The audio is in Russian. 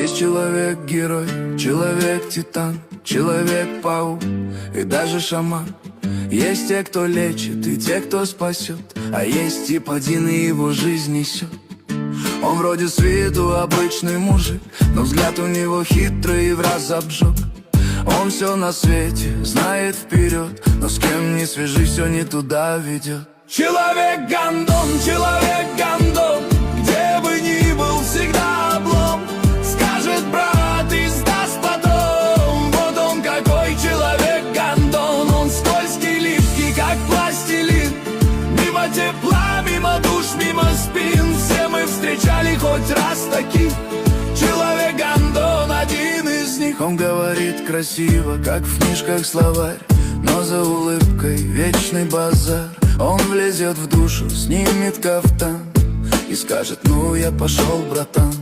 Есть человек-герой, человек-титан, человек-паук и даже шаман. Есть те, кто лечит, и те, кто спасет, а есть тип один, и его жизнь несет. Он вроде с виду обычный мужик, но взгляд у него хитрый и в раз обжег. Он все на свете знает вперед, но с кем не свяжись, все не туда ведет. Человек-гондон, человек-гондон, где бы ни был, всегда облом. Скажет брат и сдаст потом. Вот он какой человек-гондон. Он скользкий, липкий, как пластилин. Мимо тепла, мимо душ, мимо спин. Все мы встречали хоть раз таких. Человек-гондон, один из них. Он говорит красиво, как в книжках словарь, но за улыбкой вечный базар. Он влезет в душу, снимет кафтан и скажет: ну я пошел, братан.